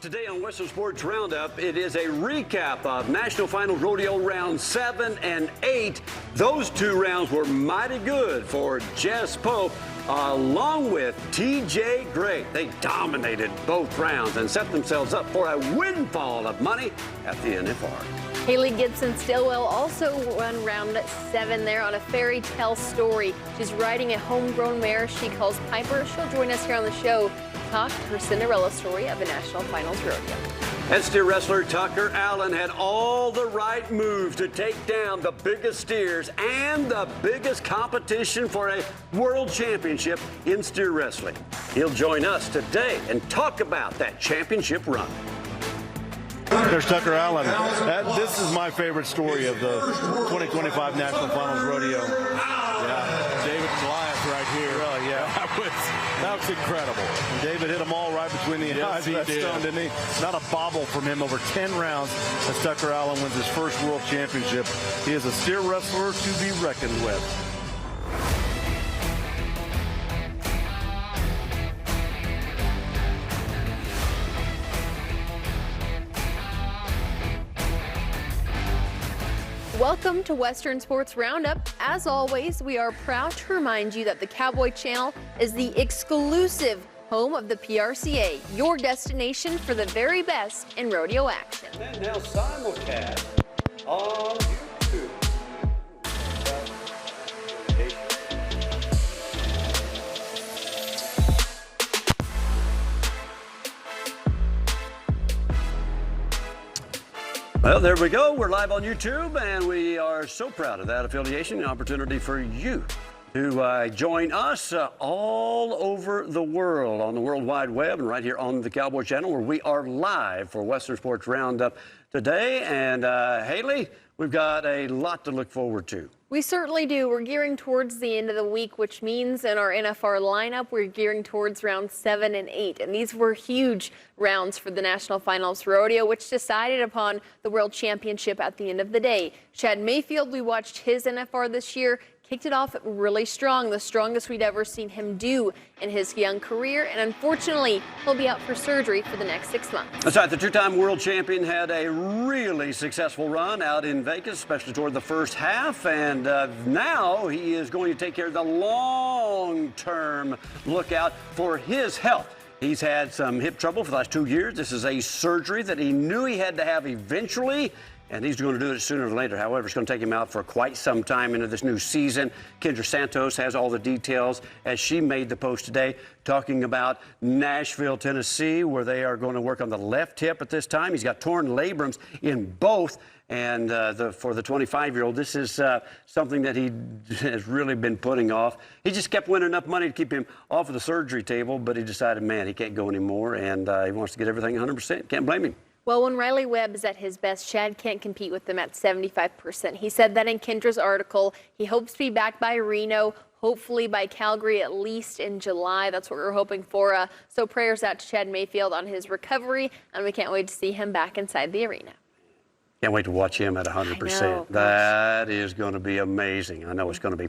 Today on Western Sports Roundup, it is a recap of National Finals Rodeo rounds 7 and 8. Those two rounds were mighty good for Jess Pope along with TJ Gray. They dominated both rounds and set themselves up for a windfall of money at the NFR. Hayle Gibson-Stillwell also won round 7 there on a fairy tale story. She's riding a homegrown mare she calls Piper. She'll join us here on the show to talk her Cinderella story of a National Finals Rodeo. Head steer wrestler Tucker Allen had all the right moves to take down the biggest steers and the biggest competition for a world championship in steer wrestling. He'll join us today and talk about that championship run. There's Tucker Allen. This is my favorite story of the 2025 National Finals Rodeo. Yeah, David Goliath right here. Really, yeah. That was incredible. And David hit them all right between the eyes of that stone, didn't he? Not a bobble from him over 10 rounds as Tucker Allen wins his first world championship. He is a steer wrestler to be reckoned with. Welcome to Western Sports Roundup. As always, we are proud to remind you that the Cowboy Channel is the exclusive home of the PRCA, your destination for the very best in rodeo action. And now simulcast on YouTube. Well, there we go. We're live on YouTube, and we are so proud of that affiliation and opportunity for you to join us all over the world on the World Wide Web and right here on the Cowboy Channel, where we are live for Western Sports Roundup today. And Haley, we've got a lot to look forward to. We certainly do. We're gearing towards the end of the week, which means in our NFR lineup, we're gearing towards rounds 7 and 8. And these were huge rounds for the National Finals Rodeo, which decided upon the World Championship at the end of the day. Chad Mayfield, we watched his NFR this year, kicked it off really strong, the strongest we'd ever seen him do in his young career. And unfortunately, he'll be out for surgery for the next 6 months. That's right. The two-time world champion had a really successful run out in Vegas, especially toward the first half. And now he is going to take care of the long-term lookout for his health. He's had some hip trouble for the last 2 years. This is a surgery that he knew he had to have eventually, and he's going to do it sooner or later. However, it's going to take him out for quite some time into this new season. Kendra Santos has all the details as she made the post today talking about Nashville, Tennessee, where they are going to work on the left hip at this time. He's got torn labrums in both. And for the 25-year-old, this is something that he has really been putting off. He just kept winning enough money to keep him off of the surgery table, but he decided, man, he can't go anymore, and he wants to get everything 100%. Can't blame him. Well, when Riley Webb is at his best, Chad can't compete with him at 75%. He said that in Kendra's article. He hopes to be back by Reno, hopefully by Calgary, at least in July. That's what we're hoping for. So prayers out to Chad Mayfield on his recovery, and we can't wait to see him back inside the arena. Can't wait to watch him at 100%. That is going to be amazing. I know it's going to be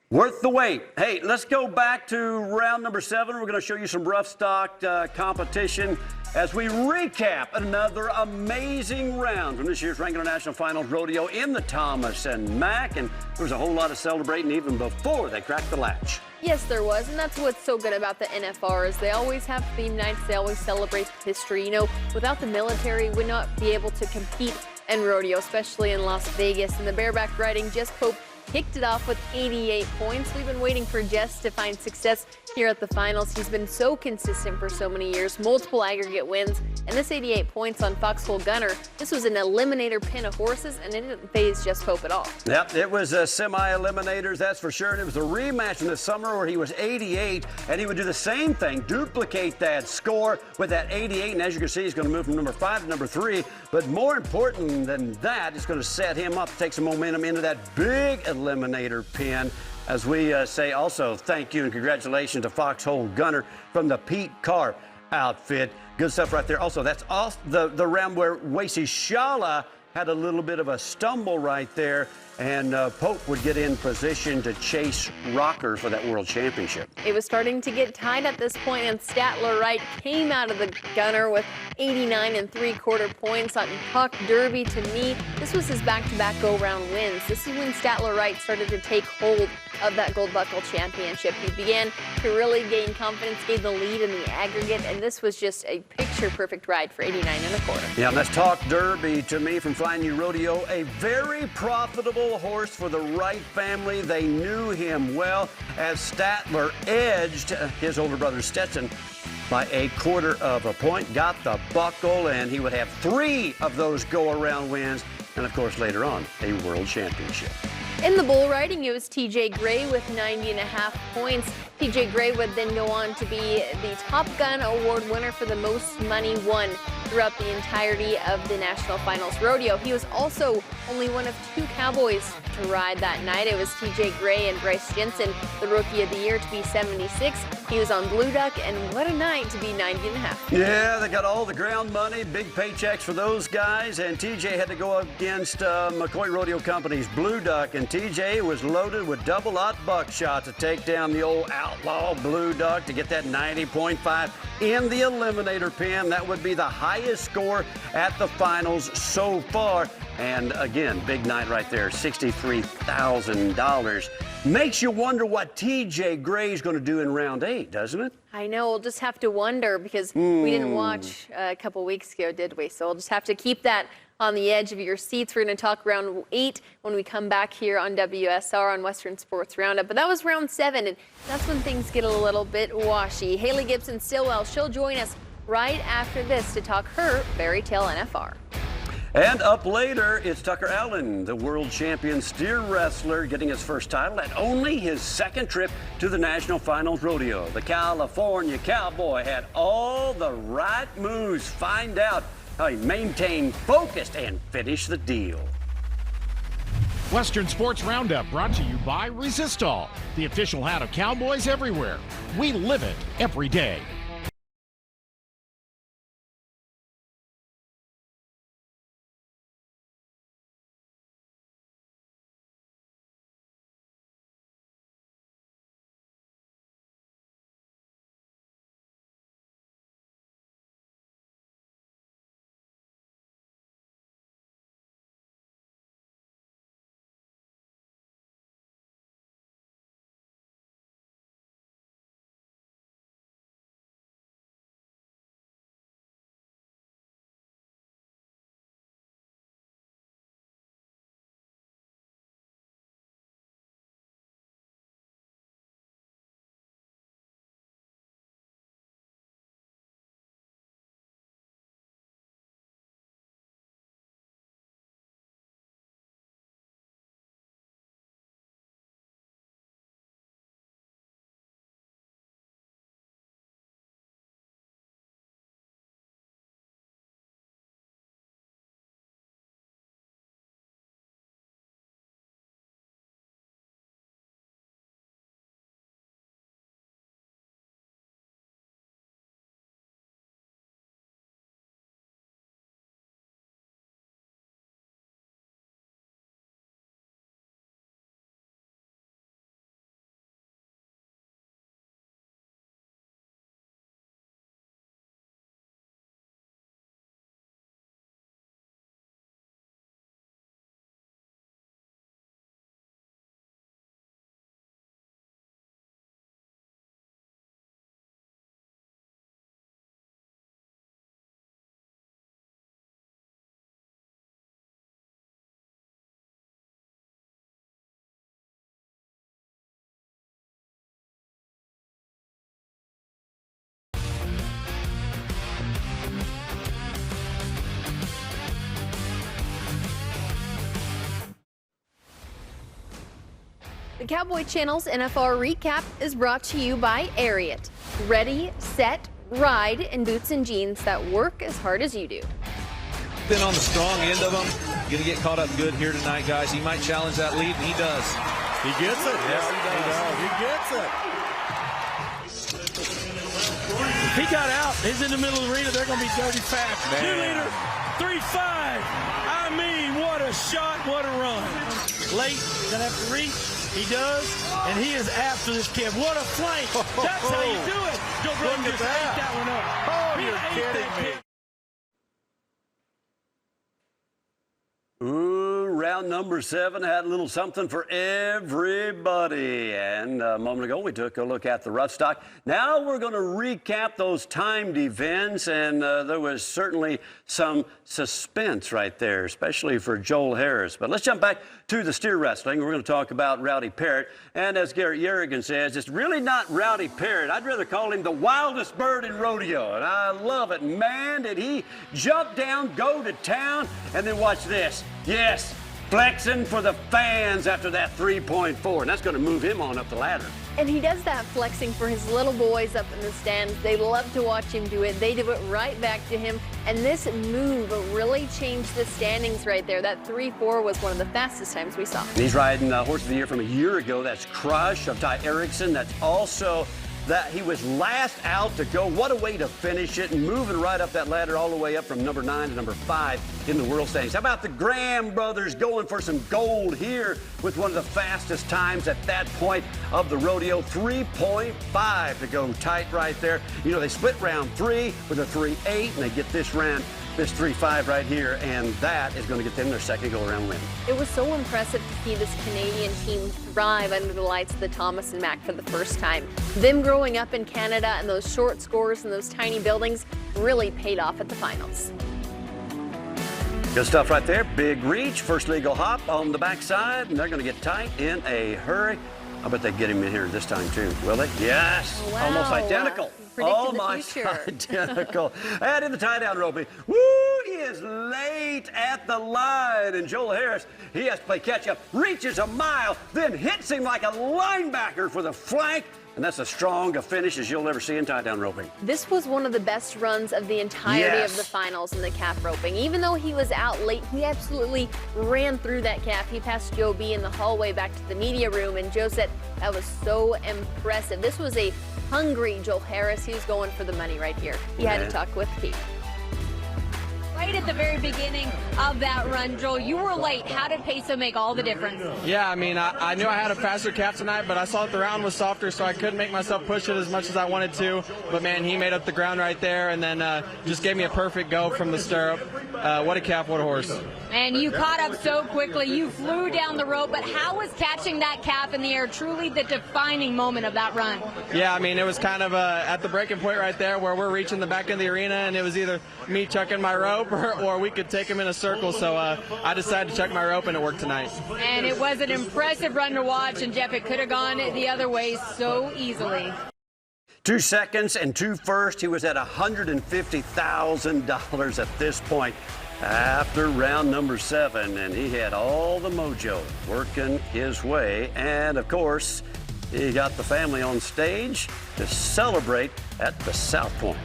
worth the wait. Hey, let's go back to round number 7. We're going to show you some rough stock competition as we recap another amazing round from this year's Wrangler National Finals Rodeo in the Thomas and Mack. And there was a whole lot of celebrating even before they cracked the latch. Yes, there was, and that's what's so good about the NFR is they always have theme nights. They always celebrate history. You know, without the military, we would not be able to compete in rodeo, especially in Las Vegas. And the bareback riding Jess Pope kicked it off with 88 points. We've been waiting for Jess to find success here at the finals. He's been so consistent for so many years, multiple aggregate wins, and this 88 points on Foxhole Gunner, this was an eliminator pin of horses, and it didn't phase Jess Pope at all. Yep, it was semi-eliminators, that's for sure, and it was a rematch in the summer where he was 88, and he would do the same thing, duplicate that score with that 88, and as you can see, he's going to move from number 5 to number 3, but more important than that, it's going to set him up to take some momentum into that big eliminator pin. As we say also thank you and congratulations to Foxhole Gunner from the Pete Carr outfit. Good stuff right there. Also, that's off the round where Wacy Shala had a little bit of a stumble right there, and Pope would get in position to chase Rocker for that World Championship. It was starting to get tight at this point, and Statler Wright came out of the gunner with 89 3/4 points on Puck Derby. To me, this was his back-to-back go-round wins. This is when Statler Wright started to take hold of that Gold Buckle Championship. He began to really gain confidence, gained the lead in the aggregate, and this was just a picture-perfect ride for 89 1/4. Yeah, let's talk Derby. To me, from Flying U Rodeo, a very profitable horse for the Wright family. They knew him well as Statler edged his older brother Stetson by 1/4 point, got the buckle, and he would have 3 of those go-around wins, and of course later on a World Championship. In the bull riding, it was TJ Gray with 90 1/2 points. TJ Gray would then go on to be the Top Gun Award winner for the most money won throughout the entirety of the National Finals Rodeo. He was also only one of 2 cowboys to ride that night. It was TJ Gray and Bryce Jensen, the Rookie of the Year, to be 76. He was on Blue Duck, and what a night to be 90 1/2. Yeah, they got all the ground money, big paychecks for those guys, and TJ had to go against McCoy Rodeo Company's Blue Duck, and TJ was loaded with double-aught buckshot to take down the old outlaw Blue Duck to get that 90.5 in the eliminator pin. That would be the highest score at the finals so far. And again, big night right there, $63,000. Makes you wonder what TJ Gray's going to do in round 8, doesn't it? I know, we'll just have to wonder because we didn't watch a couple weeks ago, did we? So we'll just have to keep that on the edge of your seats. We're going to talk round 8 when we come back here on WSR on Western Sports Roundup. But that was round 7, and that's when things get a little bit washy. Hayle Gibson-Stillwell, she'll join us right after this to talk her fairy tale NFR. And up later, it's Tucker Allen, the world champion steer wrestler, getting his first title at only his 2nd trip to the National Finals Rodeo. The California Cowboy had all the right moves. Find out how he maintained focus and finished the deal. Western Sports Roundup brought to you by Resistol, the official hat of cowboys everywhere. We live it every day. The Cowboy Channel's NFR Recap is brought to you by Ariat. Ready, set, ride in boots and jeans that work as hard as you do. Been on the strong end of him. Going to get caught up good here tonight, guys. He might challenge that lead, and he does. He gets it. Yes, he does. He gets it. He got out. He's in the middle of the arena. They're going to be dirty fast. New leader, 3.5. I mean, what a shot, what a run. Late, going to have to reach. He does, and he is after this kid. What a flank. That's how you do it. Joe Brown just ate that one up. Oh, you're kidding me. Ooh, round number 7 had a little something for everybody. And a moment ago, we took a look at the rough stock. Now we're going to recap those timed events. And there was certainly some suspense right there, especially for Joel Harris. But let's jump back to the steer wrestling. We're going to talk about Rowdy Parrott. And as Garrett Yerrigan says, it's really not Rowdy Parrott. I'd rather call him the wildest bird in rodeo. And I love it. Man, did he jump down, go to town, and then watch this. Yes, flexing for the fans after that 3.4, and that's going to move him on up the ladder. And he does that flexing for his little boys up in the stands. They love to watch him do it. They do it right back to him. And this move really changed the standings right there. That 3.4 was one of the fastest times we saw. And he's riding Horse of the Year from a year ago. That's Crush of Ty Erickson. That's also that he was last out to go. What a way to finish it, and moving right up that ladder all the way up from number 9 to number 5 in the world standings. How about the Graham brothers going for some gold here with one of the fastest times at that point of the rodeo, 3.5 to go tight right there. You know, they split round 3 with a 3.8, and they get this round, this 3.5 right here, and that is going to get them their second go-around win. It was so impressive to see this Canadian team thrive under the lights of the Thomas and Mack for the first time. Them growing up in Canada and those short scores and those tiny buildings really paid off at the finals. Good stuff right there. Big reach, first legal hop on the backside, and they're going to get tight in a hurry. I bet they get him in here this time too, will they? Yes, wow. Almost identical. Almost identical. And in the tie-down roping, woo, he is late at the line. And Joel Harris, he has to play catch-up, reaches a mile, then hits him like a linebacker for the flank. And that's as strong a finish as you'll ever see in tie-down roping. This was one of the best runs of the entirety of the finals in the calf roping. Even though he was out late, he absolutely ran through that calf. He passed Joe B in the hallway back to the media room, and Joe said that was so impressive. This was a hungry Joel Harris. He was going for the money right here. He had to talk with Pete. Right at the very beginning of that run, Joel, you were late. How did Peso make all the difference? Yeah, I mean, I knew I had a faster calf tonight, but I saw that the round was softer, so I couldn't make myself push it as much as I wanted to. But, man, he made up the ground right there and then just gave me a perfect go from the stirrup. What a calf, what a horse. And you caught up so quickly. You flew down the rope, but how was catching that calf in the air truly the defining moment of that run? Yeah, I mean, it was kind of at the breaking point right there where we're reaching the back of the arena, and it was either me chucking my rope or we could take him in a circle. So I decided to chuck my rope, and it worked tonight. And it was an impressive run to watch, and Jeff, it could have gone the other way so easily. 2 seconds and 2 first. He was at $150,000 at this point after round number 7, and he had all the mojo working his way. And of course, he got the family on stage to celebrate at the South Point.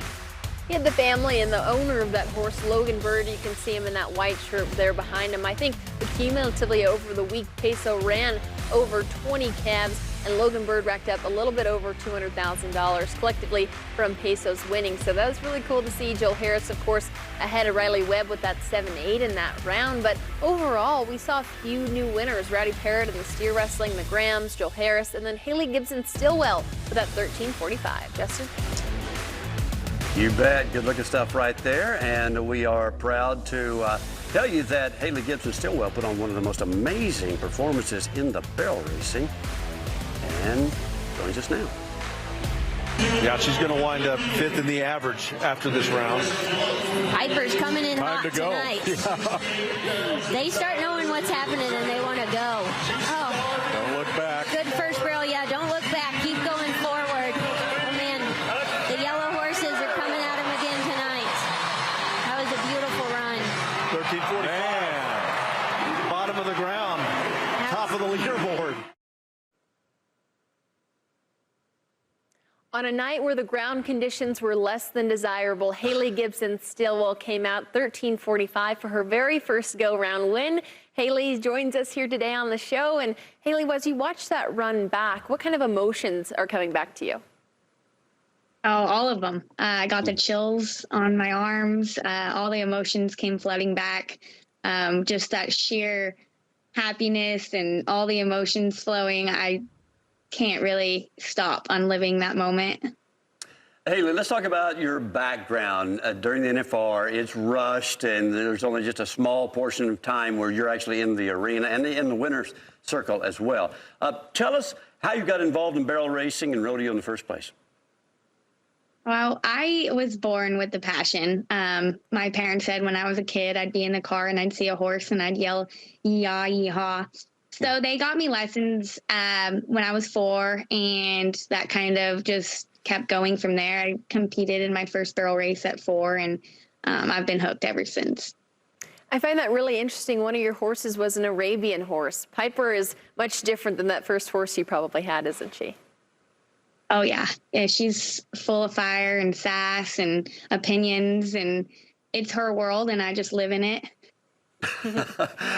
He had the family and the owner of that horse, Logan Bird. You can see him in that white shirt there behind him. I think cumulatively over the week, Peso ran over 20 calves, and Logan Bird racked up a little bit over $200,000 collectively from Peso's winning. So that was really cool to see. Joel Harris, of course, ahead of Riley Webb with that 7-8 in that round. But overall, we saw a few new winners. Rowdy Parrott in the steer wrestling, the Grahams, Joel Harris, and then Hayle Gibson-Stillwell with that 13.45. Justin? You bet. Good looking stuff right there. And we are proud to tell you that Hayle Gibson-Stillwell put on one of the most amazing performances in the barrel racing. And joins us now. Yeah, she's going to wind up 5th in the average after this round. Piper's coming in hot tonight. Yeah. They start knowing what's happening and they want to go. Oh. Don't look back. Good first barrel. Yeah, don't look back. Keep going forward. Oh, man. The yellow horses are coming at him again tonight. That was a beautiful run. 13.45. Man. Bottom of the ground. Top of the leaderboard. On a night where the ground conditions were less than desirable, Hayle Gibson-Stillwell came out 13.45 for her very first go-round win. Hayle joins us here today on the show. And Hayle, as you watch that run back, what kind of emotions are coming back to you? Oh, all of them. I got the chills on my arms. All the emotions came flooding back. Just that sheer happiness and all the emotions flowing. I can't really stop on living that moment. Haley, let's talk about your background during the NFR. It's rushed, and there's only just a small portion of time where you're actually in the arena and in the winner's circle as well. Tell us how you got involved in barrel racing and rodeo in the first place. Well, I was born with the passion. My parents said when I was a kid, I'd be in the car and I'd see a horse and I'd yell, yee-haw, yee-haw. So they got me lessons when I was 4, and that kind of just kept going from there. I competed in my first barrel race at 4, and I've been hooked ever since. I find that really interesting. One of your horses was an Arabian horse. Piper is much different than that first horse you probably had, isn't she? Oh, yeah. Yeah, she's full of fire and sass and opinions, and it's her world, and I just live in it.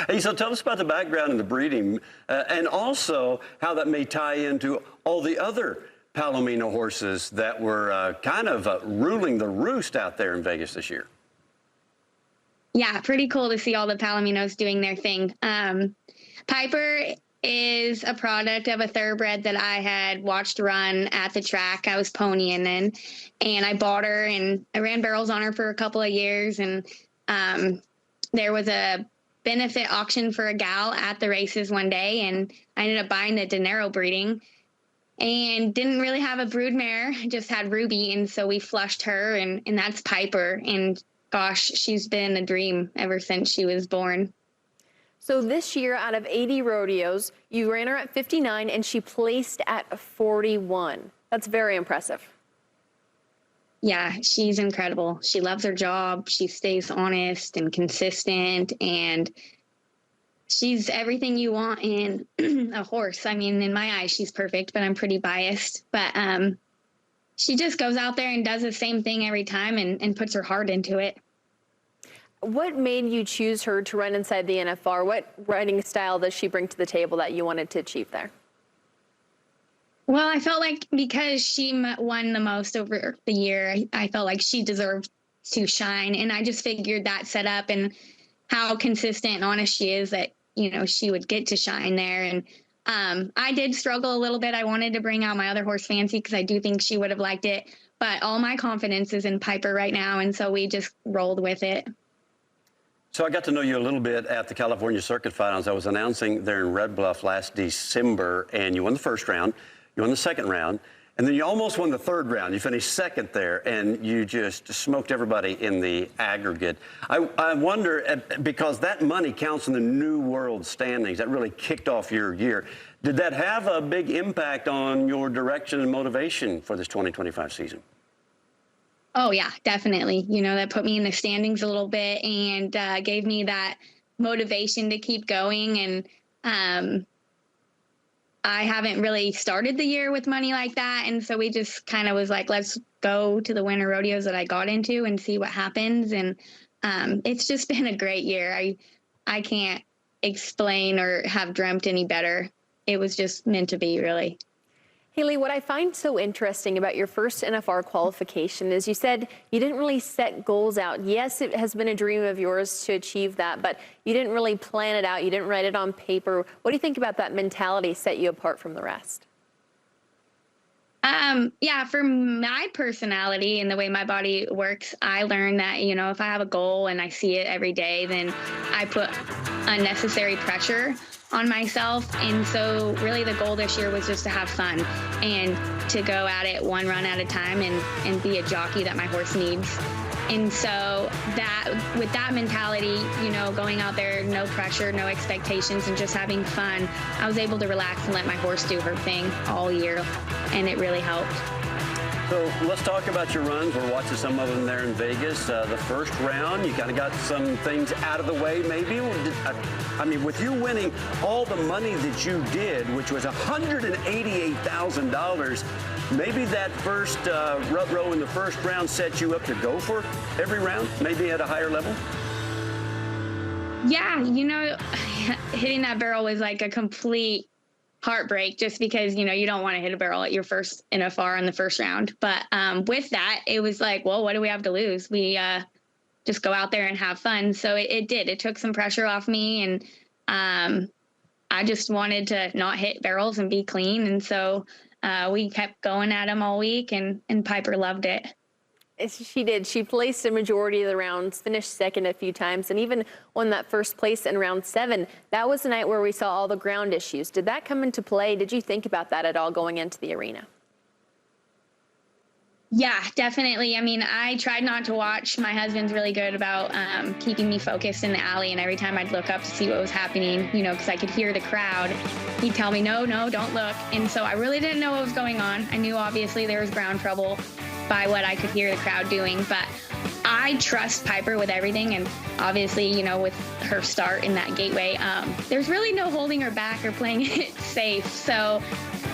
Hey, so tell us about the background and the breeding, and also how that may tie into all the other Palomino horses that were kind of ruling the roost out there in Vegas this year. Yeah, pretty cool to see all the Palominos doing their thing. Piper is a product of a thoroughbred that I had watched run at the track. I was ponying in, and I bought her, and I ran barrels on her for a couple of years. And there was a benefit auction for a gal at the races one day, and I ended up buying the Dinero breeding and didn't really have a brood mare, just had Ruby. And so we flushed her, and that's Piper. And gosh, she's been a dream ever since she was born. So this year, out of 80 rodeos, you ran her at 59, and she placed at 41. That's very impressive. Yeah, she's incredible. She loves her job. She stays honest and consistent, and she's everything you want in a horse. I mean, in my eyes, she's perfect, but I'm pretty biased. But she just goes out there and does the same thing every time and puts her heart into it. What made you choose her to run inside the NFR? What riding style does she bring to the table that you wanted to achieve there? Well, I felt like because she won the most over the year, I felt like she deserved to shine. And I just figured that setup and how consistent and honest she is that, you know, she would get to shine there. And I did struggle a little bit. I wanted to bring out my other horse, Fancy, because I do think she would have liked it. But all my confidence is in Piper right now. And so we just rolled with it. So I got to know you a little bit at the California Circuit Finals. I was announcing there in Red Bluff last December, and you won the first round, you won the second round, and then you almost won the third round. You finished second there, and you just smoked everybody in the aggregate. I wonder, because that money counts in the New World standings, that really kicked off your year. Did that have a big impact on your direction and motivation for this 2025 season? Oh, yeah, definitely. You know, that put me in the standings a little bit and gave me that motivation to keep going. And I haven't really started the year with money like that. And so we just kind of was like, let's go to the winter rodeos that I got into and see what happens. And it's just been a great year. I can't explain or have dreamt any better. It was just meant to be, really. Haley, what I find so interesting about your first NFR qualification is you said you didn't really set goals out. Yes, it has been a dream of yours to achieve that, but you didn't really plan it out. You didn't write it on paper. What do you think about that mentality set you apart from the rest? Yeah, for my personality and the way my body works, I learned that, you know, if I have a goal and I see it every day, then I put unnecessary pressure on myself. And so really the goal this year was just to have fun and to go at it one run at a time and be a jockey that my horse needs. And so that with that mentality, you know, going out there, no pressure, no expectations, and just having fun, I was able to relax and let my horse do her thing all year, and it really helped. So let's talk about your runs. We're watching some of them there in Vegas. The first round, you kind of got some things out of the way, maybe. I mean, with you winning all the money that you did, which was $188,000, maybe that first rut row in the first round set you up to go for every round, maybe at a higher level? Yeah, you know, hitting that barrel was like a complete heartbreak just because, you don't want to hit a barrel at your first NFR in the first round. But with that, it was like, well, what do we have to lose? We just go out there and have fun. So it did. It took some pressure off me, and I just wanted to not hit barrels and be clean. And so we kept going at them all week, and Piper loved it. She did. She placed a majority of the rounds, finished second a few times, and even won that first place in round 7. That was the night where we saw all the ground issues. Did that come into play? Did you think about that at all going into the arena? Yeah, definitely. I mean, I tried not to watch. My husband's really good about keeping me focused in the alley, and every time I'd look up to see what was happening, because I could hear the crowd, he'd tell me, no, don't look. And so I really didn't know what was going on. I knew obviously there was ground trouble by what I could hear the crowd doing, but I trust Piper with everything. And obviously, with her start in that gateway, there's really no holding her back or playing it safe. So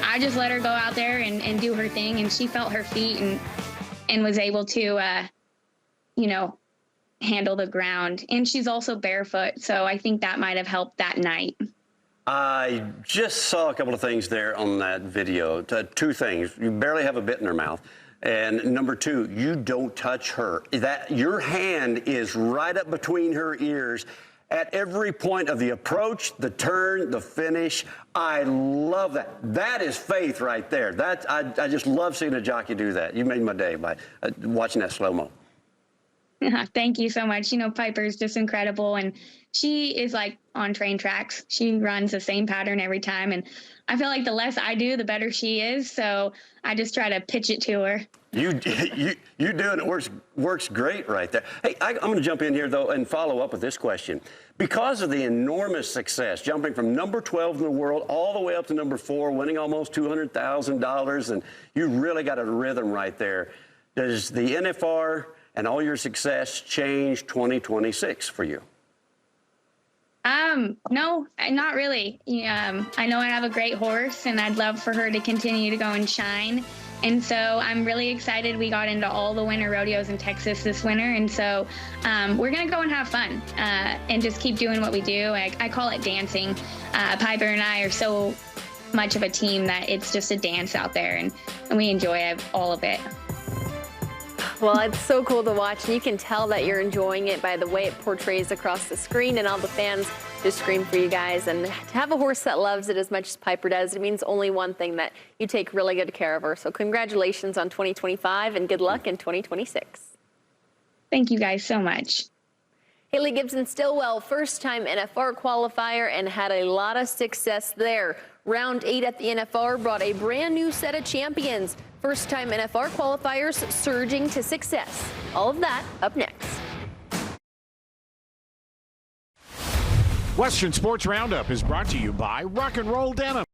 I just let her go out there and do her thing, and she felt her feet and was able to, handle the ground. And she's also barefoot, so I think that might have helped that night. I just saw a couple of things there on that video. 2 things. You barely have a bit in her mouth. And number 2, you don't touch her. Your hand is right up between her ears at every point of the approach, the turn, the finish. I love that. That is faith right there. I just love seeing a jockey do that. You made my day by watching that slow-mo. Thank you so much. Piper's just incredible, and she is like on train tracks. She runs the same pattern every time, and I feel like the less I do, the better she is. So I just try to pitch it to her. You do, and it works great right there. Hey, I'm going to jump in here, though, and follow up with this question. Because of the enormous success, jumping from number 12 in the world all the way up to number 4, winning almost $200,000, and you really got a rhythm right there. Does the NFR and all your success change 2026 for you? No, not really. I know I have a great horse, and I'd love for her to continue to go and shine. And so I'm really excited. We got into all the winter rodeos in Texas this winter. And so we're going to go and have fun and just keep doing what we do. I call it dancing. Piper and I are so much of a team that it's just a dance out there, and we enjoy all of it. Well, it's so cool to watch, and you can tell that you're enjoying it by the way it portrays across the screen, and all the fans just scream for you guys. And to have a horse that loves it as much as Piper does, it means only one thing, that you take really good care of her. So congratulations on 2025, and good luck in 2026. Thank you guys so much. Hayle Gibson-Stillwell, first-time NFR qualifier, and had a lot of success there. Round 8 at the NFR brought a brand new set of champions. First-time NFR qualifiers surging to success. All of that up next. Western Sports Roundup is brought to you by Rock and Roll Denim.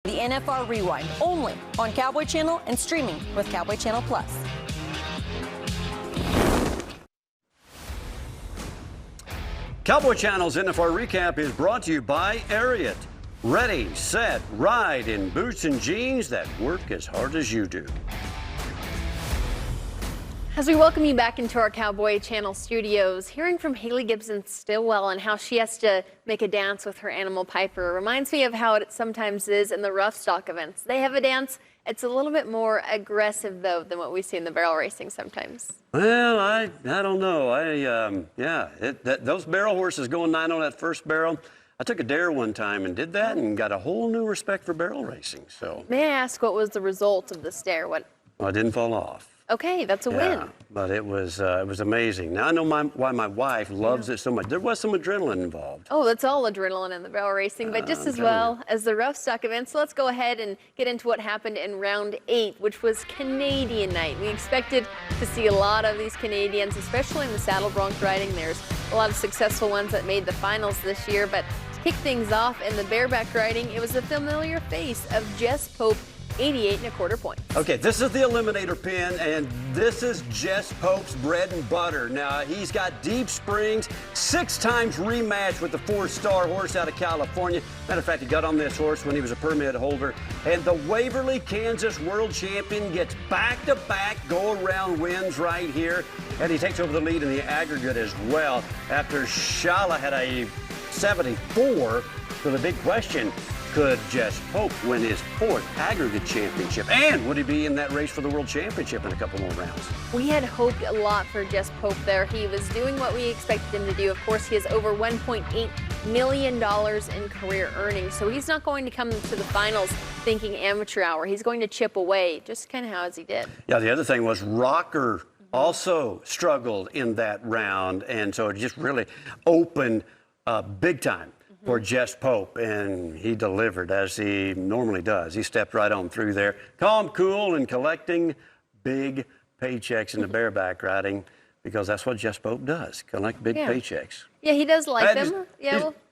The NFR Rewind, only on Cowboy Channel and streaming with Cowboy Channel Plus. Cowboy Channel's NFR Recap is brought to you by Ariat. Ready, set, ride in boots and jeans that work as hard as you do. As we welcome you back into our Cowboy Channel studios, hearing from Hayle Gibson-Stillwell and how she has to make a dance with her animal Piper reminds me of how it sometimes is in the rough stock events. They have a dance. It's a little bit more aggressive, though, than what we see in the barrel racing sometimes. Well, I don't know. Those barrel horses going 9 on that first barrel. I took a dare one time and did that and got a whole new respect for barrel racing. So, may I ask what was the result of this dare? Well, I didn't fall off. Okay, that's a win. But it was amazing. Now I know why my wife loves it so much. There was some adrenaline involved. Oh, that's all adrenaline in the barrel racing, but just as well as the rough stock events. So let's go ahead and get into what happened in round 8, which was Canadian night. We expected to see a lot of these Canadians, especially in the saddle bronc riding. There's a lot of successful ones that made the finals this year, but to kick things off in the bareback riding, it was a familiar face of Jess Pope, 88 1/4 points. Okay, this is the eliminator pin, and this is Jess Pope's bread and butter. Now, he's got deep springs, 6 times rematch with the 4-star horse out of California. Matter of fact, he got on this horse when he was a permit holder. And the Waverly, Kansas world champion gets back-to-back go-around wins right here. And he takes over the lead in the aggregate as well after Shala had a 74. So the big question, could Jess Pope win his 4th aggregate championship? And would he be in that race for the world championship in a couple more rounds? We had hoped a lot for Jess Pope there. He was doing what we expected him to do. Of course, he has over $1.8 million in career earnings. So he's not going to come to the finals thinking amateur hour. He's going to chip away, just kind of how as he did. Yeah, the other thing was Rocker also struggled in that round. And so it just really opened big time for Jess Pope, and he delivered as he normally does. He stepped right on through there, calm, cool, and collecting big paychecks in the bareback riding, because that's what Jess Pope does, collect big paychecks. Yeah, he does like them.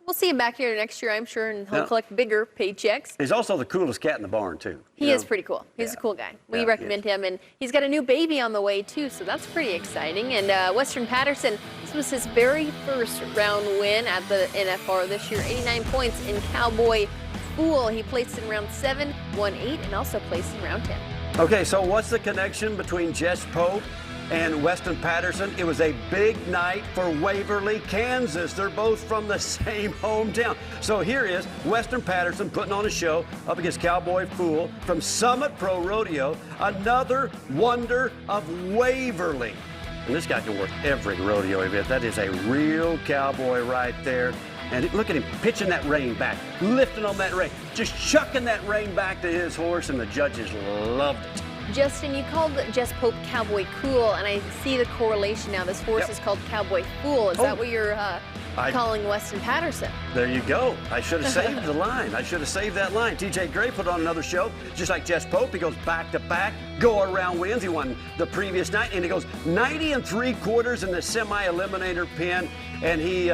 We'll see him back here next year, I'm sure, and he'll collect bigger paychecks. He's also the coolest cat in the barn, too. He is pretty cool. He's a cool guy. We recommend him, and he's got a new baby on the way, too, so that's pretty exciting. And Western Patterson, this was his very first round win at the NFR this year, 89 points in Cowboy Fool. He placed in round 7, won 8, and also placed in round 10. Okay, so what's the connection between Jess Pope and Weston Patterson? It was a big night for Waverly, Kansas. They're both from the same hometown. So here is Weston Patterson putting on a show up against Cowboy Fool from Summit Pro Rodeo, another wonder of Waverly. And this guy can work every rodeo event. That is a real cowboy right there. And look at him pitching that rein back, lifting on that rein, just chucking that rein back to his horse, and the judges loved it. Justin, you called Jess Pope Cowboy Cool, and I see the correlation now. This horse is called Cowboy Fool. Is that what you're calling Weston Patterson? There you go. I should have saved the line. I should have saved that line. TJ Gray put on another show, just like Jess Pope. He goes back-to-back, go-around wins. He won the previous night, and he goes 90 3/4 in the semi-eliminator pin, and he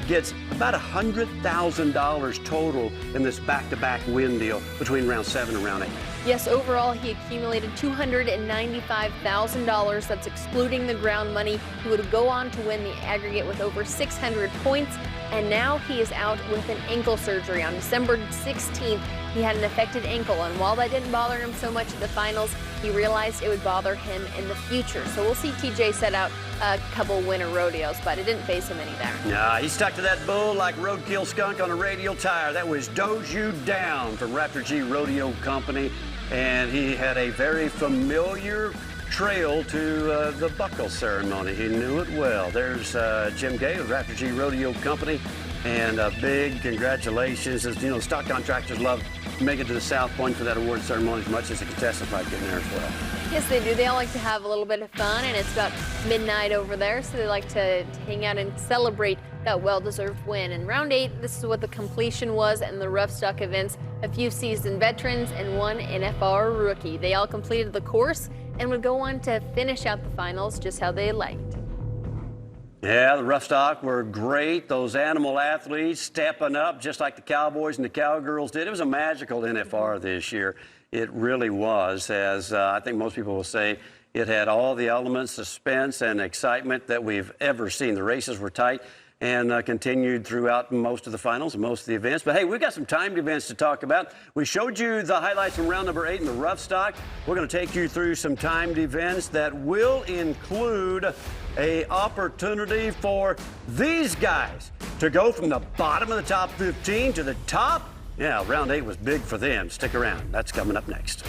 gets about $100,000 total in this back-to-back win deal between round 7 and round 8. Yes, overall he accumulated $295,000. That's excluding the ground money. He would go on to win the aggregate with over 600 points. And now he is out with an ankle surgery. On December 16th, he had an affected ankle. And while that didn't bother him so much at the finals, he realized it would bother him in the future. So we'll see TJ set out a couple winter rodeos, but it didn't phase him any there. Nah, he stuck to that bull like roadkill skunk on a radial tire. That was Doze You Down from Raptor G Rodeo Company. And he had a very familiar trail to the buckle ceremony. He knew it well. There's Jim Gay of Raptor G Rodeo Company, and a big congratulations. As you know, stock contractors love making it to the South Point for that award ceremony as much as the contestants like getting there as well. Yes, they do. They all like to have a little bit of fun, and it's about midnight over there, so they like to hang out and celebrate that well-deserved win. In round 8, this is what the completion was in the rough stock events. A few seasoned veterans and one NFR rookie. They all completed the course and would go on to finish out the finals just how they liked. Yeah, the rough stock were great. Those animal athletes stepping up just like the Cowboys and the Cowgirls did. It was a magical NFR this year. It really was, as I think most people will say, it had all the elements, suspense, and excitement that we've ever seen. The races were tight and continued throughout most of the finals and most of the events. But hey, we've got some timed events to talk about. We showed you the highlights from round number 8 in the rough stock. We're going to take you through some timed events that will include a opportunity for these guys to go from the bottom of the top 15 to the top. Yeah, round 8 was big for them. Stick around. That's coming up next.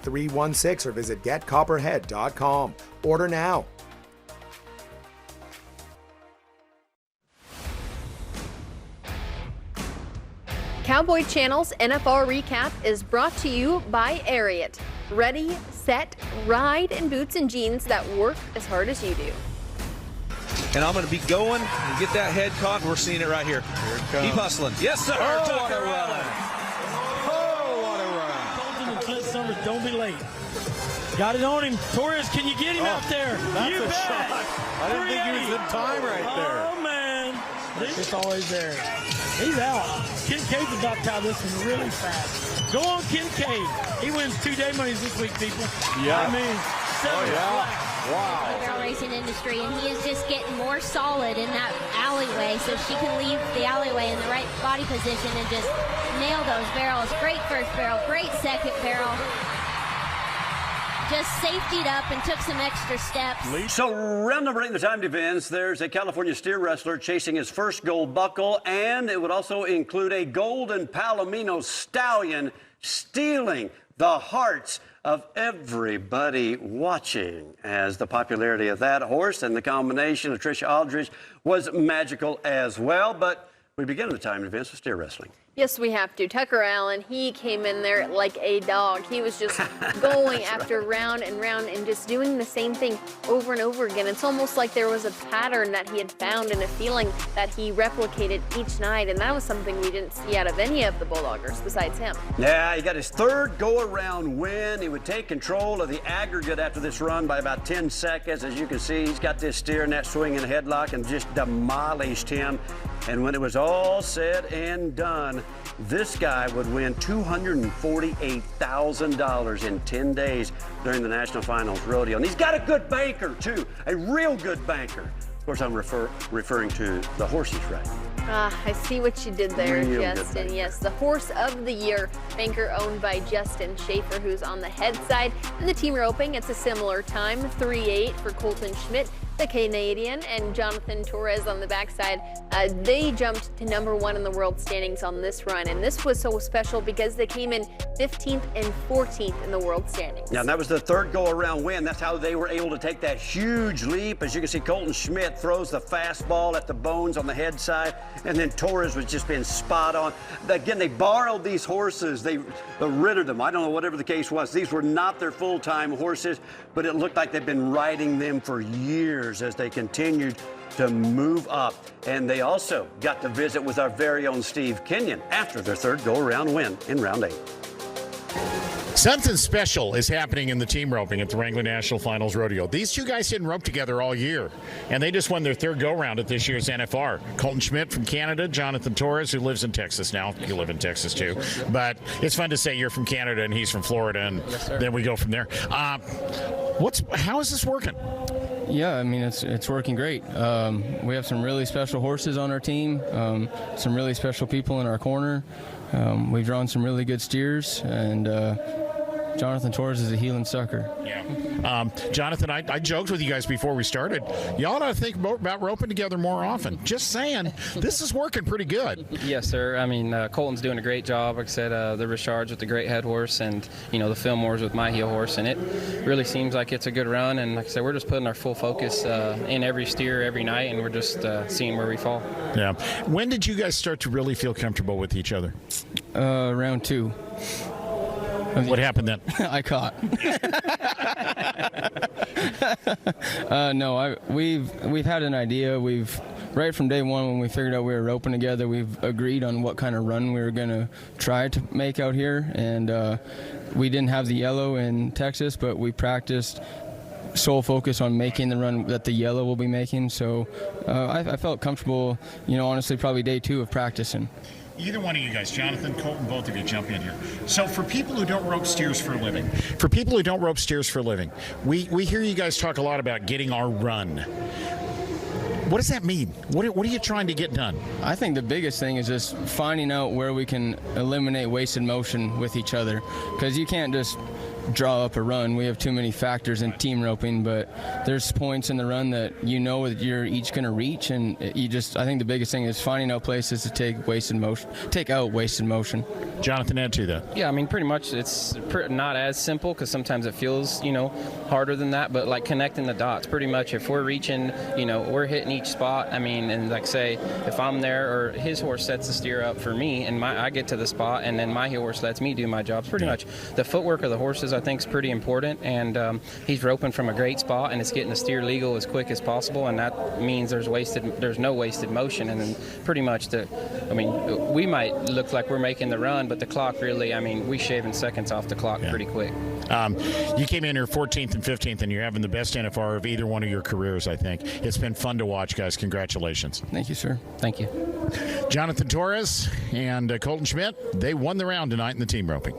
.316 or visit getcopperhead.com. Order now. Cowboy Channel's NFR Recap is brought to you by Ariat. Ready, set, ride in boots and jeans that work as hard as you do. And I'm going to be going and get that head caught. We're seeing it right here. Here it comes. Keep hustling. Yes, sir. Oh, Tucker Allen. Summers, don't be late. Got it on him. Torres, can you get him out there? That's you a bet. shot. I didn't think he was in time right there. Oh, man. It's always there. He's out. Kincaid's about to tie this one really fast. Go on, Kincaid. He wins 2 day monies this week, people. Yeah. I mean, 7 flat. Wow. The barrel racing industry, and he is just getting more solid in that alleyway, so she can leave the alleyway in the right body position and just nail those barrels. Great first barrel, great second barrel. Just safetied up and took some extra steps. So round number 8 in the timed events, there's a California steer wrestler chasing his first gold buckle, and it would also include a golden Palomino stallion stealing the hearts of everybody watching, as the popularity of that horse and the combination of Tricia Aldridge was magical as well. But we begin the timed events with steer wrestling. Yes, we have to. Tucker Allen, he came in there like a dog. He was just going after round and round and just doing the same thing over and over again. It's almost like there was a pattern that he had found and a feeling that he replicated each night, and that was something we didn't see out of any of the Bulldoggers besides him. Yeah, he got his third go-around win. He would take control of the aggregate after this run by about 10 seconds. As you can see, he's got this steer in that swinging headlock and just demolished him. And when it was all said and done, this guy would win $248,000 in 10 days during the National Finals Rodeo. And he's got a good banker, too, a real good banker. Of course, I'm referring to the horses, right? I see what you did there, Real Justin. Yes, the Horse of the Year banker owned by Justin Schaefer, who's on the head side. And the team roping, it's a similar time, 3-8 for Colton Schmidt. the Canadian, and Jonathan Torres on the backside. They jumped to #1 in the world standings on this run, and this was so special because they came in 15th and 14th in the world standings. Yeah, and that was the third go-around win. That's how they were able to take that huge leap. As you can see, Colton Schmidt throws the fastball at the bones on the head side, and then Torres was just being spot on. Again, they borrowed these horses. They rid them. I don't know, whatever the case was. These were not their full-time horses, but it looked like they've been riding them for years as they continued to move up. And they also got to visit with our very own Steve Kenyon after their third go-around win in round 8. Something special is happening in the team roping at the Wrangler National Finals Rodeo. These two guys didn't rope together all year, and they just won their third go-round at this year's NFR. Colton Schmidt from Canada, Jonathan Torres, who lives in Texas now. You live in Texas, too. But it's fun to say you're from Canada and he's from Florida, and then we go from there. How is this working? Yeah, I mean, it's working great. We have some really special horses on our team, some really special people in our corner. We've drawn some really good steers, and Jonathan Torres is a healing sucker. Yeah. Jonathan, I joked with you guys before we started. Y'all ought to think about roping together more often. Just saying, this is working pretty good. Yes, sir. I mean, Colton's doing a great job. Like I said, the Richard's with the great head horse, and, the Fillmore's with my heel horse, and it really seems like it's a good run. And like I said, we're just putting our full focus in every steer every night, and we're just seeing where we fall. Yeah. When did you guys start to really feel comfortable with each other? Round 2. What happened then? I caught. No, we've had an idea. Right from day one when we figured out we were roping together, we've agreed on what kind of run we were going to try to make out here. And we didn't have the yellow in Texas, but we practiced sole focus on making the run that the yellow will be making. So I felt comfortable, honestly, probably day 2 of practicing. Either one of you guys, Jonathan, Colton, both of you jump in here. So for people who don't rope steers for a living, we hear you guys talk a lot about getting our run. What does that mean? What are you trying to get done? I think the biggest thing is just finding out where we can eliminate wasted motion with each other, because you can't just draw up a run. We have too many factors in team roping, but there's points in the run that that you're each going to reach, and I think the biggest thing is finding out places to take out wasted motion. Jonathan, add to that. Yeah, I mean, pretty much it's not as simple, because sometimes it feels, harder than that, but like connecting the dots, pretty much if we're reaching, we're hitting each spot. I mean, and like say, if I'm there or his horse sets the steer up for me and I get to the spot, and then my horse lets me do my job, pretty much the footwork of the horses I think is pretty important, and he's roping from a great spot, and it's getting the steer legal as quick as possible, and that means there's no wasted motion, and then pretty much we might look like we're making the run, but the clock really, we shaving seconds off the clock pretty quick. You came in here 14th and 15th, and you're having the best NFR of either one of your careers, I think. It's been fun to watch, guys. Congratulations. Thank you, sir. Thank you. Jonathan Torres and Colton Schmidt, they won the round tonight in the team roping.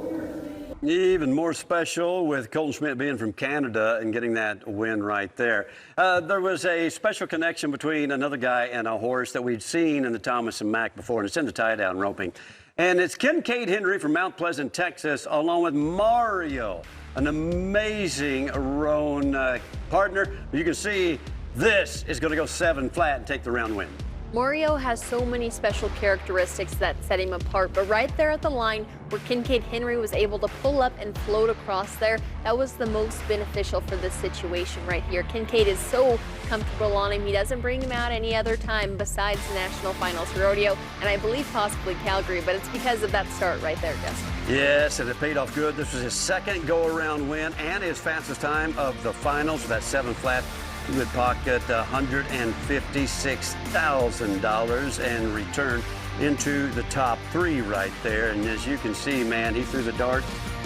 Even more special with Colton Schmidt being from Canada and getting that win right there. There was a special connection between another guy and a horse that we'd seen in the Thomas and Mack before, and it's in the tie-down roping. And it's Kincaid Henry from Mount Pleasant, Texas, along with Mario, an amazing roan partner. You can see this is going to go 7 flat and take the round win. Mario has so many special characteristics that set him apart, but right there at the line where Kincaid Henry was able to pull up and float across there, that was the most beneficial for this situation right here. Kincaid is so comfortable on him. He doesn't bring him out any other time besides the National Finals Rodeo, and I believe possibly Calgary, but it's because of that start right there, Justin. Yes, and it paid off good. This was his second go-around win and his fastest time of the finals with that 7 flat. He would pocket $156,000 and return into the top 3 right there. And as you can see, man, he threw the dart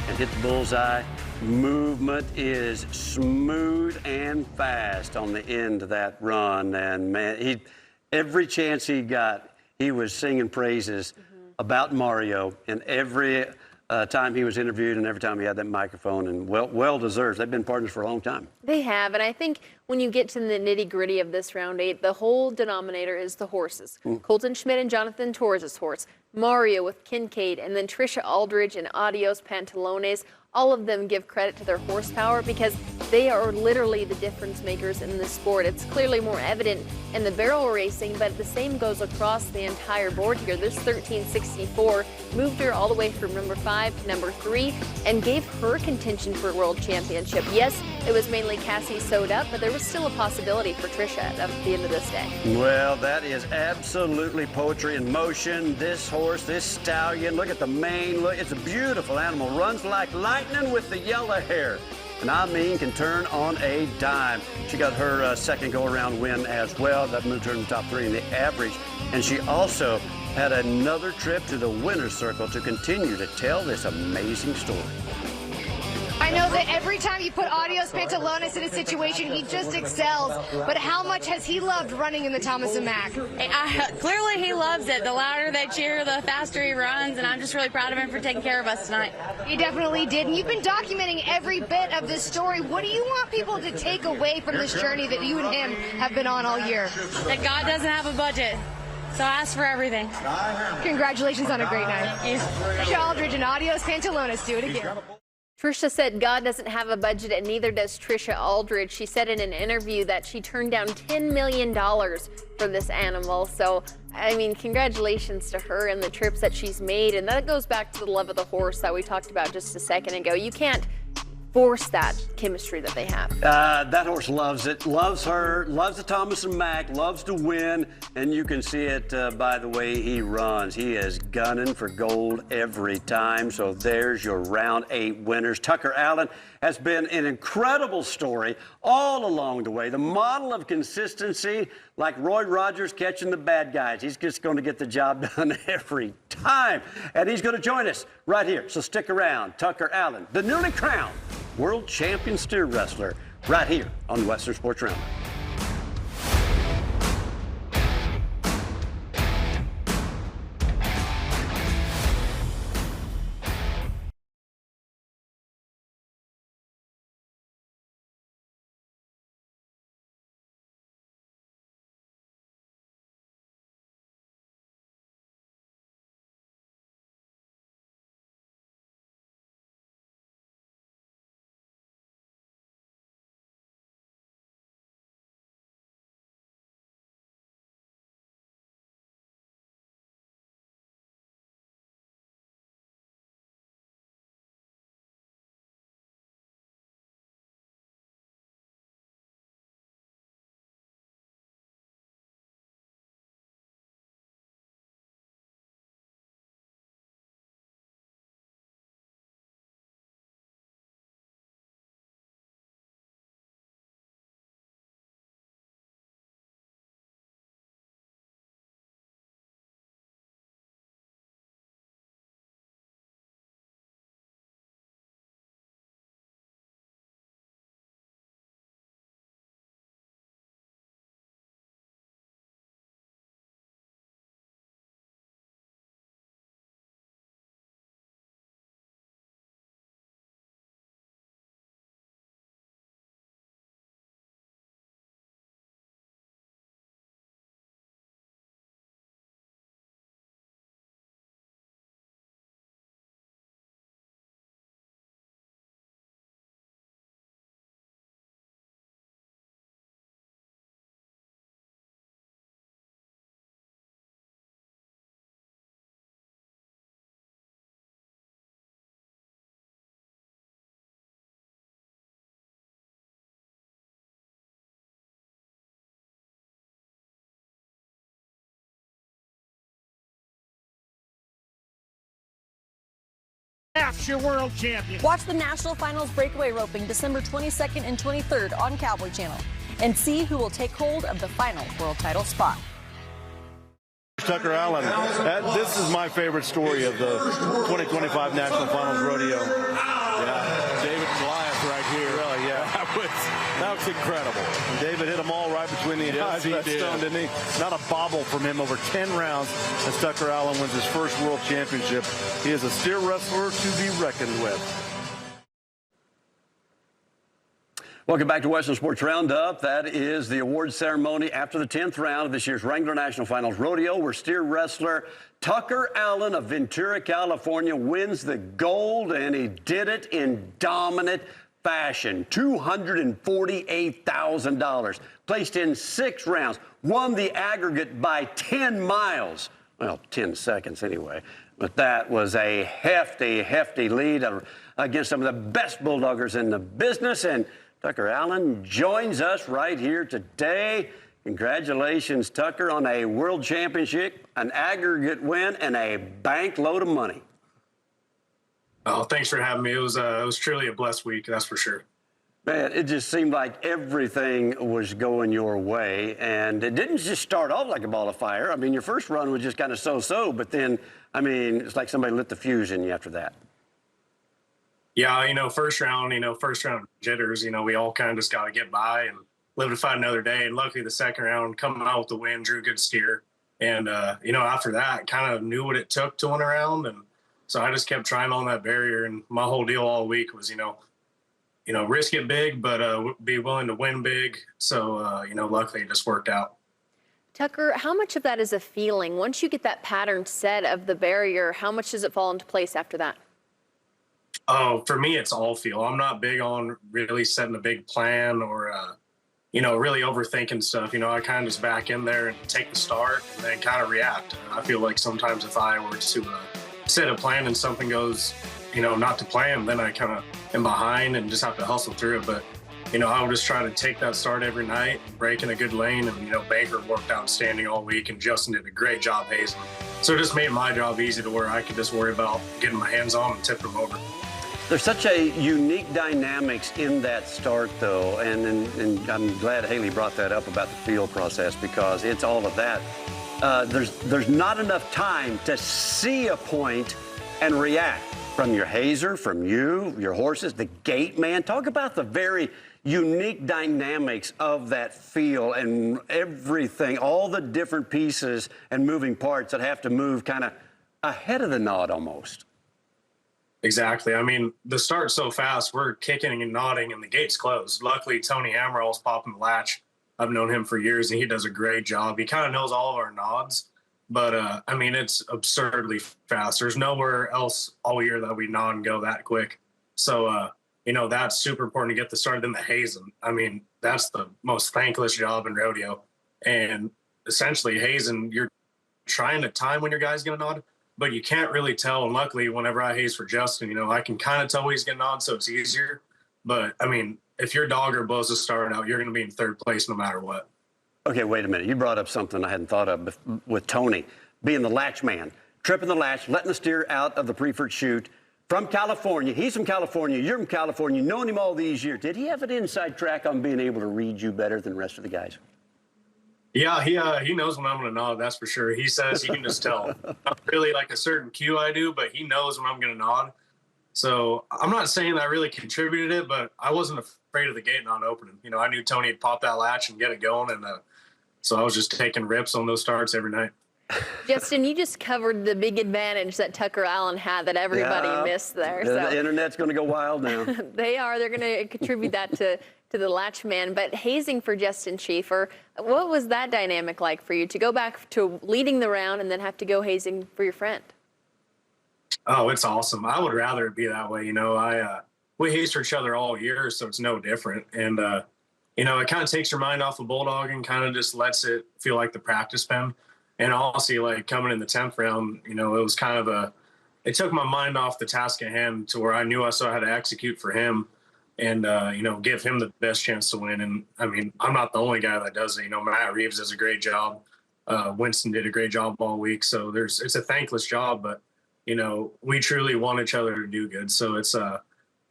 and hit the bullseye. Movement is smooth and fast on the end of that run. And man, every chance he got, he was singing praises about Mario, and every time he was interviewed and every time he had that microphone, and well deserved. They've been partners for a long time. They have, and I think when you get to the nitty-gritty of this round 8, the whole denominator is the horses. Colton Schmidt and Jonathan Torres' horse, Mario with Kincaid, and then Trisha Aldridge and Adios Pantalones. All of them give credit to their horsepower because they are literally the difference makers in this sport. It's clearly more evident in the barrel racing, but the same goes across the entire board here. This 1364 moved her all the way from number 5 to number 3 and gave her contention for a world championship. Yes, it was mainly Cassie sewed up, but there was still a possibility for Trisha at the end of this day. Well, that is absolutely poetry in motion. This horse, this stallion, look at the mane. Look, it's a beautiful animal. Runs like lightning with the yellow hair. And I mean, can turn on a dime. She got her second go-around win as well. That moved her in the top 3 in the average. And she also had another trip to the winner's circle to continue to tell this amazing story. I know that every time you put Adios Pantalones in a situation, he just excels. But how much has he loved running in the Thomas and Mack? Clearly he loves it. The louder they cheer, the faster he runs, and I'm just really proud of him for taking care of us tonight. He definitely did, and you've been documenting every bit of this story. What do you want people to take away from this journey that you and him have been on all year? That God doesn't have a budget, so ask for everything. Congratulations on a great night. Thank you. Trisha Aldridge and Adios Pantalones do it again. Trisha said God doesn't have a budget, and neither does Trisha Aldridge. She said in an interview that she turned down $10 million for this animal. So, I mean, congratulations to her and the trips that she's made. And that goes back to the love of the horse that we talked about just a second ago. You can't force that chemistry that they have. That horse loves it, loves her, loves the Thomas and Mack, loves to win, and you can see it by the way he runs. He is gunning for gold every time, so there's your round 8 winners. Tucker Allen has been an incredible story all along the way, the model of consistency, like Roy Rogers catching the bad guys. He's just going to get the job done every time, and he's going to join us right here, so stick around. Tucker Allen, the newly crowned world champion steer wrestler, right here on the Western Sports Roundup. Your world champion. Watch the National Finals breakaway roping December 22nd and 23rd on Cowboy Channel and see who will take hold of the final world title spot. Tucker Allen, this is my favorite story of the 2025 National Finals Rodeo. Yeah, David Goliath right here. Really, yeah. That was incredible. And David hit them all right between the eyes of that stone, didn't he? Not a bobble from him over 10 rounds as Tucker Allen wins his first world championship. He is a steer wrestler to be reckoned with. Welcome back to Western Sports Roundup. That is the awards ceremony after the 10th round of this year's Wrangler National Finals Rodeo, where steer wrestler Tucker Allen of Ventura, California, wins the gold, and he did it in dominant fashion. $248,000. Placed in 6 rounds. Won the aggregate by 10 miles. Well, 10 seconds anyway. But that was a hefty, hefty lead against some of the best bulldoggers in the business. And Tucker Allen joins us right here today. Congratulations, Tucker, on a world championship, an aggregate win, and a bank load of money. Oh, thanks for having me. It was truly a blessed week, that's for sure. Man, it just seemed like everything was going your way, and it didn't just start off like a ball of fire. I mean, your first run was just kind of so-so, but then, I mean, it's like somebody lit the fuse in you after that. Yeah, first round jitters, we all kind of just got to get by and live to fight another day. And luckily the second round, coming out with the win, drew a good steer. And, after that, kind of knew what it took to win a round. And so I just kept trying on that barrier. And my whole deal all week was, risk it big, but be willing to win big. So, luckily it just worked out. Tucker, how much of that is a feeling? Once you get that pattern set of the barrier, how much does it fall into place after that? Oh, for me, it's all feel. I'm not big on really setting a big plan or, really overthinking stuff. I kind of just back in there and take the start and then kind of react. I feel like sometimes if I were to set a plan and something goes, not to plan, then I kind of am behind and just have to hustle through it. But, I would just try to take that start every night, break in a good lane. And, Baker worked outstanding all week and Justin did a great job hazing. So it just made my job easy to where I could just worry about getting my hands on and tipping them over. There's such a unique dynamics in that start, though, and I'm glad Haley brought that up about the field process because it's all of that. There's not enough time to see a point and react from your hazer, from you, your horses, the gate man. Talk about the very unique dynamics of that field and everything, all the different pieces and moving parts that have to move kind of ahead of the nod almost. Exactly. I mean, the start's so fast, we're kicking and nodding, and the gate's closed. Luckily, Tony Amaril's popping the latch. I've known him for years, and he does a great job. He kind of knows all of our nods, but, it's absurdly fast. There's nowhere else all year that we nod and go that quick. So, that's super important to get the start. Then the hazing. I mean, that's the most thankless job in rodeo. And essentially, hazing, you're trying to time when your guy's going to nod, but you can't really tell. And luckily, whenever I haze for Justin, I can kind of tell when he's getting on, so it's easier. But, if your dogger blows the start out, you're going to be in third place no matter what. Okay, wait a minute. You brought up something I hadn't thought of with Tony, being the latch man, tripping the latch, letting the steer out of the preferred chute. From California. He's from California. You're from California. Known him all these years. Did he have an inside track on being able to read you better than the rest of the guys? Yeah, he knows when I'm going to nod, that's for sure. He says he can just tell. Not really like a certain cue I do, but he knows when I'm going to nod. So I'm not saying that I really contributed it, but I wasn't afraid of the gate not opening. I knew Tony would pop that latch and get it going, and so I was just taking rips on those starts every night. Justin, you just covered the big advantage that Tucker Allen had that everybody missed there. The internet's going to go wild now. They're going to contribute that to the latch man. But hazing for Justin Schaefer, what was that dynamic like for you to go back to leading the round and then have to go hazing for your friend? Oh, it's awesome. I would rather it be that way. We haze for each other all year, so it's no different. And, it kind of takes your mind off of bulldogging, kind of just lets it feel like the practice pen. And honestly, like coming in the 10th round, it was kind of it took my mind off the task at hand to where I knew I still had to execute for him and, give him the best chance to win. And I'm not the only guy that does it. Matt Reeves does a great job. Winston did a great job all week. So it's a thankless job, but, we truly want each other to do good. So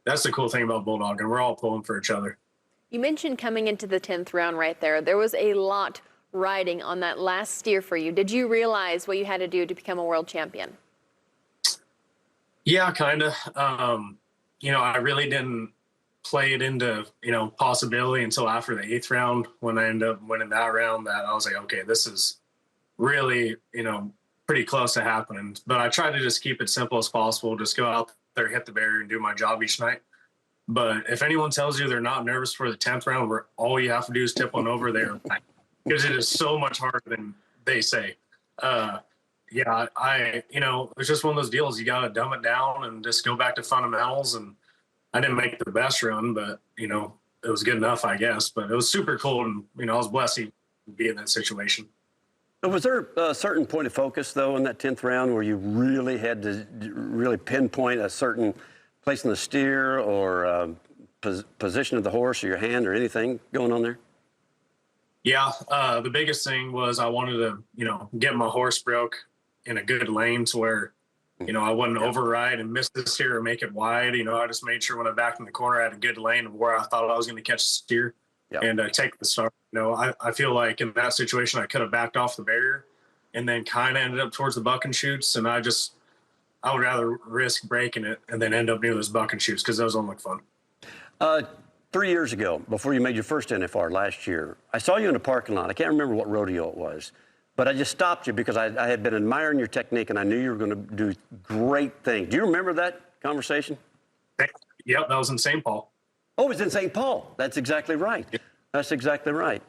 that's the cool thing about bulldogging. We're all pulling for each other. You mentioned coming into the 10th round right there. There was a lot riding on that last steer for you. Did you realize what you had to do to become a world champion? Yeah, kind of. I really didn't play it into, possibility until after the 8th round when I ended up winning that round that I was like, okay, this is really, pretty close to happening. But I tried to just keep it simple as possible, just go out there, hit the barrier and do my job each night. But if anyone tells you they're not nervous for the 10th round, where all you have to do is tip one over there, because it is so much harder than they say. Yeah, it's just one of those deals. You got to dumb it down and just go back to fundamentals. And I didn't make the best run, but, it was good enough, I guess. But it was super cool. And, I was blessed to be in that situation. Was there a certain point of focus, though, in that 10th round where you really had to really pinpoint a certain place in the steer or position of the horse or your hand or anything going on there? Yeah, the biggest thing was I wanted to, get my horse broke in a good lane to where, I wouldn't override and miss the steer or make it wide. I just made sure when I backed in the corner, I had a good lane of where I thought I was going to catch the steer and take the start. I feel like in that situation, I could have backed off the barrier and then kind of ended up towards the buck and shoots. And I would rather risk breaking it and then end up near those buck and shoots because those don't look fun. 3 years ago, before you made your first NFR last year, I saw you in a parking lot. I can't remember what rodeo it was, but I just stopped you because I had been admiring your technique and I knew you were going to do great things. Do you remember that conversation? Yep, that was in St. Paul. Oh, it was in St. Paul. That's exactly right. That's exactly right.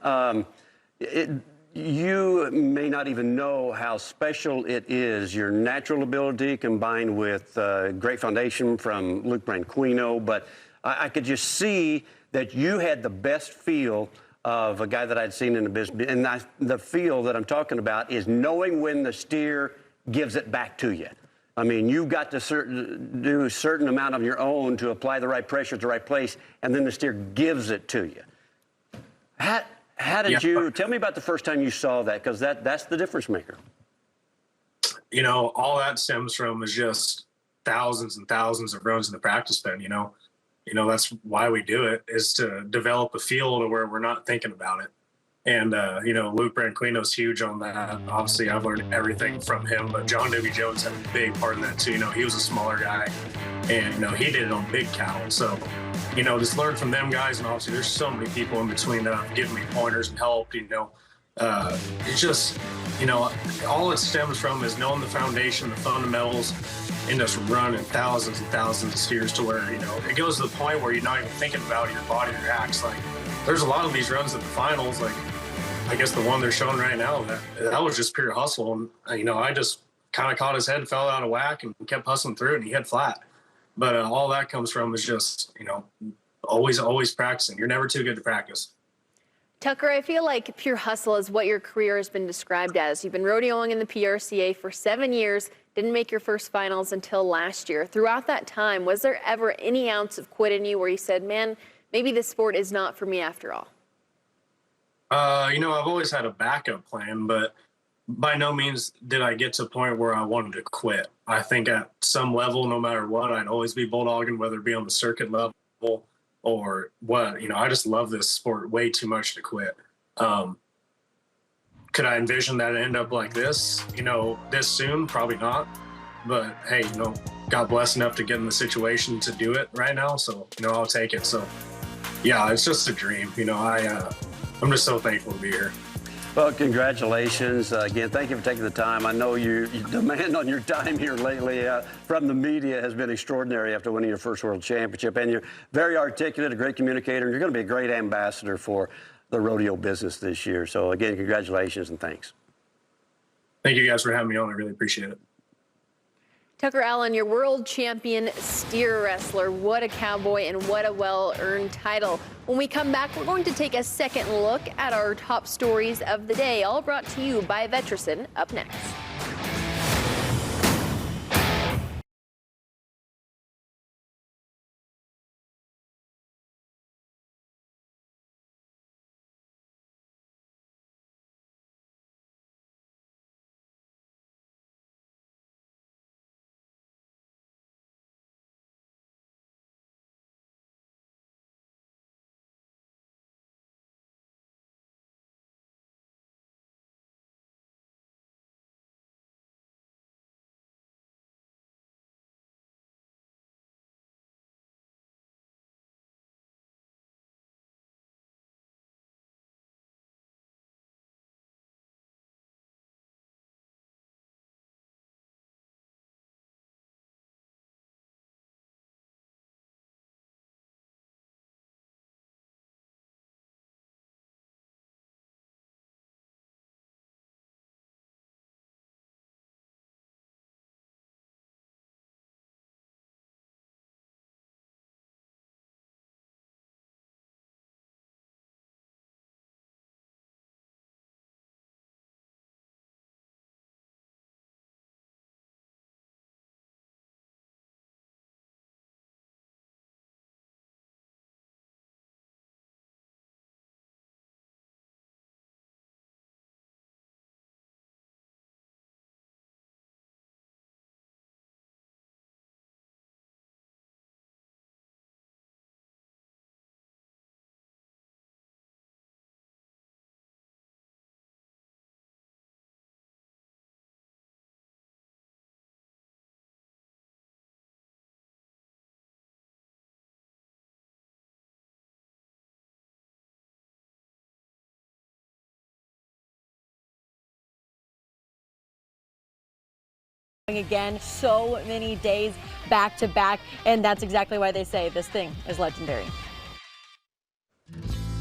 You may not even know how special it is, your natural ability combined with great foundation from Luke Branquino, but I could just see that you had the best feel of a guy that I'd seen in the business. And the feel that I'm talking about is knowing when the steer gives it back to you. I mean, you've got to do a certain amount of your own to apply the right pressure at the right place, and then the steer gives it to you. How did you, tell me about the first time you saw that, because that's the difference maker. All that stems from is just thousands and thousands of runs in the practice pen, that's why we do it, is to develop a feel to where we're not thinking about it. And, Luke Branquino's huge on that. Obviously, I've learned everything from him, but John W. Jones had a big part in that too. He was a smaller guy and, he did it on big cattle. So, just learn from them guys. And obviously there's so many people in between that have given me pointers and help, it's just, all it stems from is knowing the foundation, the fundamentals, and just running thousands and thousands of steers to where, it goes to the point where you're not even thinking about your body reacts. Like, there's a lot of these runs at the finals, like, I guess the one they're showing right now, that was just pure hustle. And, I just kind of caught his head, fell out of whack, and kept hustling through it, and he hit flat. But all that comes from is just, always practicing. You're never too good to practice. Tucker, I feel like pure hustle is what your career has been described as. You've been rodeoing in the PRCA for 7 years, didn't make your first finals until last year. Throughout that time, was there ever any ounce of quit in you where you said, man, maybe this sport is not for me after all? I've always had a backup plan, but by no means did I get to a point where I wanted to quit. I think at some level, no matter what, I'd always be bulldogging, whether it be on the circuit level or what. I just love this sport way too much to quit. Could I envision that it end up like this, this soon? Probably not. But hey, got blessed enough to get in the situation to do it right now. So, I'll take it. So yeah, it's just a dream. I'm just so thankful to be here. Well, congratulations. Again, thank you for taking the time. I know your demand on your time here lately from the media has been extraordinary after winning your first world championship. And you're very articulate, a great communicator, and you're going to be a great ambassador for the rodeo business this year. So, again, congratulations and thanks. Thank you guys for having me on. I really appreciate it. Tucker Allen, your world champion steer wrestler. What a cowboy and what a well-earned title. When we come back, we're going to take a second look at our top stories of the day, all brought to you by Vetericen. Up next. Again, so many days back to back, and that's exactly why they say this thing is legendary.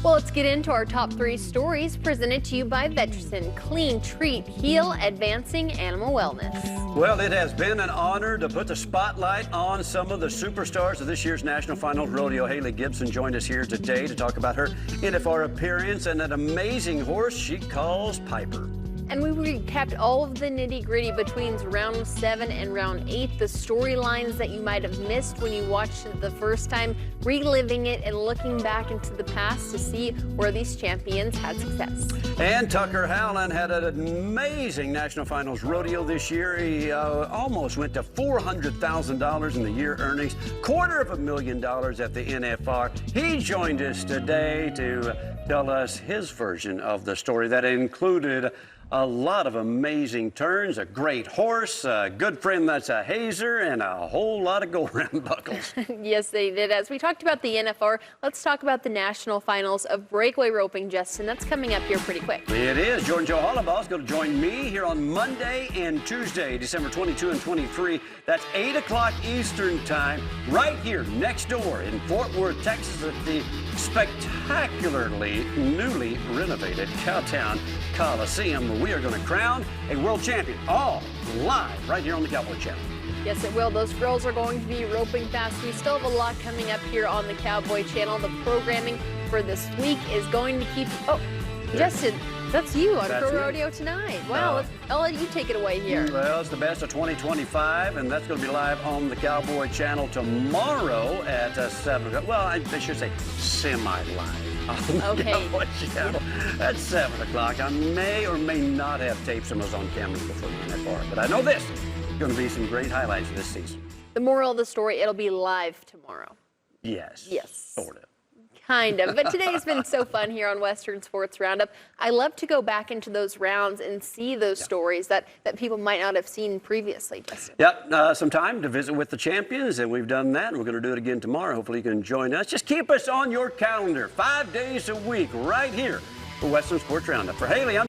Well, let's get into our top 3 stories presented to you by Vetericen. Clean Treat, Heal, Advancing Animal Wellness. Well, it has been an honor to put the spotlight on some of the superstars of this year's National Finals Rodeo. Hayle Gibson joined us here today to talk about her NFR appearance and an amazing horse she calls Piper. And we recapped all of the nitty-gritty between round 7 and round 8, the storylines that you might have missed when you watched it the first time, reliving it and looking back into the past to see where these champions had success. And Tucker Howland had an amazing National Finals Rodeo this year. He almost went to $400,000 in the year earnings, $250,000 at the NFR. He joined us today to tell us his version of the story that included a lot of amazing turns, a great horse, a good friend that's a hazer, and a whole lot of go-around buckles. Yes, they did. As we talked about the NFR, let's talk about the National Finals of Breakaway Roping, Justin. That's coming up here pretty quick. It is. Jordan Joe Hollabaugh is going to join me here on Monday and Tuesday, December 22 and 23. That's 8 o'clock Eastern Time, right here next door in Fort Worth, Texas, at the spectacularly newly renovated Cowtown Coliseum. We are going to crown a world champion, all live right here on the Cowboy Channel. Yes, it will. Those girls are going to be roping fast. We still have a lot coming up here on the Cowboy Channel. The programming for this week is going to keep... Oh, Justin, that's you on Pro Rodeo Tonight. Wow, I'll let you take it away here. Well, it's the best of 2025, and that's going to be live on the Cowboy Channel tomorrow at 7 o'clock. Well, I should say semi-live. Okay. At 7 o'clock. I may or may not have taped some of those on cameras before the NFR, but I know this is going to be some great highlights this season. The moral of the story, it'll be live tomorrow. Yes. Yes. Sort of. Kind of. But today has been so fun here on Western Sports Roundup. I love to go back into those rounds and see those stories that people might not have seen previously, Justin. Yep, some time to visit with the champions, and we've done that. We're going to do it again tomorrow. Hopefully you can join us. Just keep us on your calendar 5 days a week right here for Western Sports Roundup. For Haley, I'm